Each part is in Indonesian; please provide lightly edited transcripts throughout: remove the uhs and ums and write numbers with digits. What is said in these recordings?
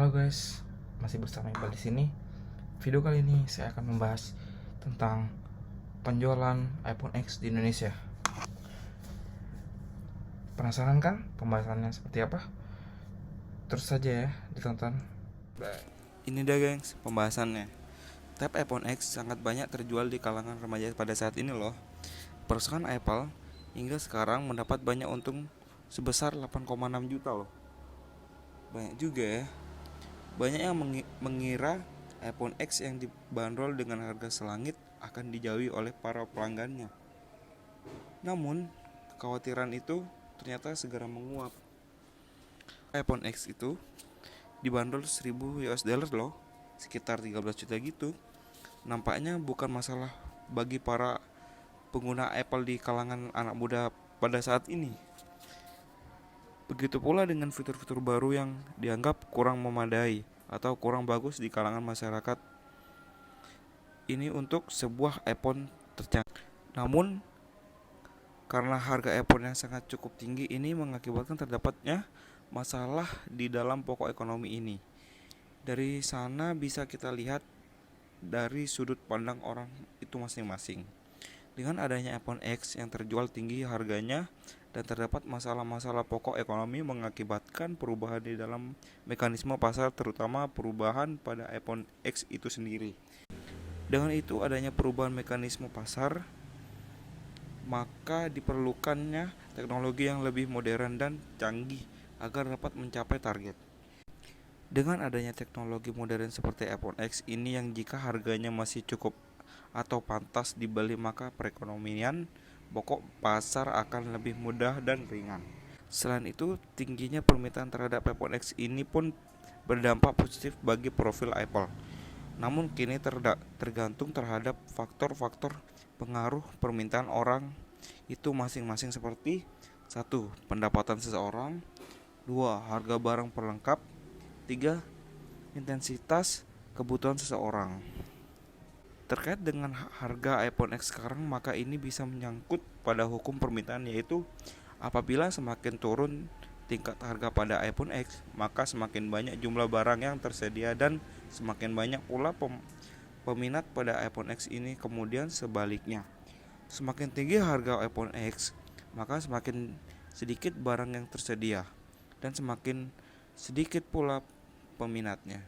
Halo guys, masih bersama Iqbal di sini. Video kali ini saya akan membahas tentang penjualan iPhone X di Indonesia. Penasaran kan pembahasannya seperti apa? Terus saja ya ditonton. Ini dah gengs pembahasannya. Tab iPhone X sangat banyak terjual di kalangan remaja pada saat ini loh. Perusahaan Apple hingga sekarang mendapat banyak untung sebesar 8,6 juta loh. Banyak juga ya. Banyak yang mengira iPhone X yang dibanderol dengan harga selangit akan dijauhi oleh para pelanggannya. Namun, kekhawatiran itu ternyata segera menguap. iPhone X itu dibanderol 1000 US dollar loh, sekitar 13 juta gitu. Nampaknya bukan masalah bagi para pengguna Apple di kalangan anak muda pada saat ini. Begitu pula dengan fitur-fitur baru yang dianggap kurang memadai atau kurang bagus di kalangan masyarakat ini untuk sebuah iPhone tercanggih. Namun, karena harga iPhone yang sangat cukup tinggi ini mengakibatkan terdapatnya masalah di dalam pokok ekonomi ini. Dari sana bisa kita lihat dari sudut pandang orang itu masing-masing. Dengan adanya iPhone X yang terjual tinggi harganya dan terdapat masalah-masalah pokok ekonomi mengakibatkan perubahan di dalam mekanisme pasar, terutama perubahan pada iPhone X itu sendiri. Dengan itu adanya perubahan mekanisme pasar, maka diperlukannya teknologi yang lebih modern dan canggih agar dapat mencapai target. Dengan adanya teknologi modern seperti iPhone X ini yang jika harganya masih cukup atau pantas dibeli, maka perekonomian pokok pasar akan lebih mudah dan ringan. Selain itu, tingginya permintaan terhadap iPhone X ini pun berdampak positif bagi profil Apple. Namun kini tergantung terhadap faktor-faktor pengaruh permintaan orang itu masing-masing seperti 1. Pendapatan seseorang, 2. Harga barang pelengkap, 3. Intensitas kebutuhan seseorang. Terkait dengan harga iPhone X sekarang, maka ini bisa menyangkut pada hukum permintaan, yaitu apabila semakin turun tingkat harga pada iPhone X, maka semakin banyak jumlah barang yang tersedia dan semakin banyak pula peminat pada iPhone X ini. Kemudian sebaliknya, semakin tinggi harga iPhone X, maka semakin sedikit barang yang tersedia dan semakin sedikit pula peminatnya.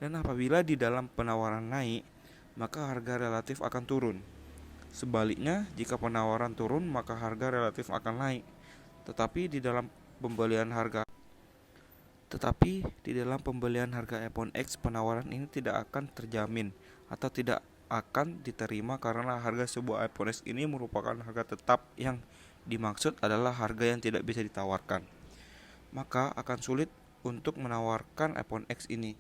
Dan apabila di dalam penawaran naik, maka harga relatif akan turun. Sebaliknya, jika penawaran turun, maka harga relatif akan naik. Tetapi di dalam pembelian harga iPhone X, penawaran ini tidak akan terjamin atau tidak akan diterima karena harga sebuah iPhone X ini merupakan harga tetap, yang dimaksud adalah harga yang tidak bisa ditawarkan. Maka akan sulit untuk menawarkan iPhone X ini.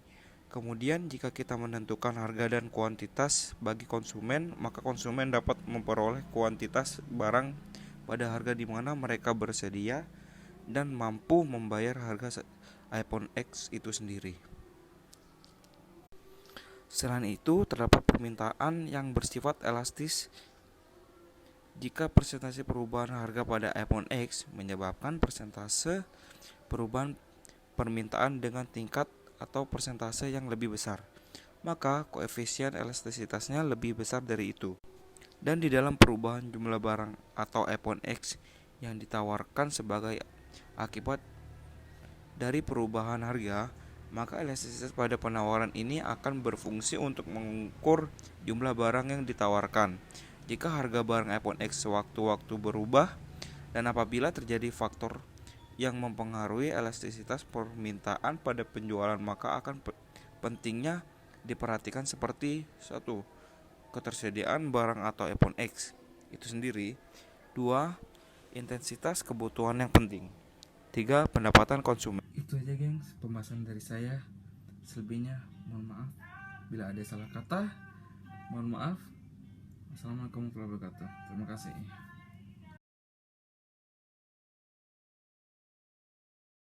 Kemudian jika kita menentukan harga dan kuantitas bagi konsumen, maka konsumen dapat memperoleh kuantitas barang pada harga di mana mereka bersedia dan mampu membayar harga iPhone X itu sendiri. Selain itu, terdapat permintaan yang bersifat elastis. Jika persentase perubahan harga pada iPhone X menyebabkan persentase perubahan permintaan dengan tingkat atau persentase yang lebih besar, maka koefisien elastisitasnya lebih besar dari itu. Dan di dalam perubahan jumlah barang atau iPhone X yang ditawarkan sebagai akibat dari perubahan harga, maka elastisitas pada penawaran ini akan berfungsi untuk mengukur jumlah barang yang ditawarkan. Jika harga barang iPhone X sewaktu-waktu berubah dan apabila terjadi faktor yang mempengaruhi elastisitas permintaan pada penjualan, maka akan pentingnya diperhatikan seperti 1. Ketersediaan barang atau iPhone X itu sendiri, 2. Intensitas kebutuhan yang penting, 3. Pendapatan konsumen. Itu aja gengs pembahasan dari saya. Selebihnya mohon maaf bila ada salah kata. Mohon maaf. Assalamualaikum warahmatullahi wabarakatuh. Terima kasih.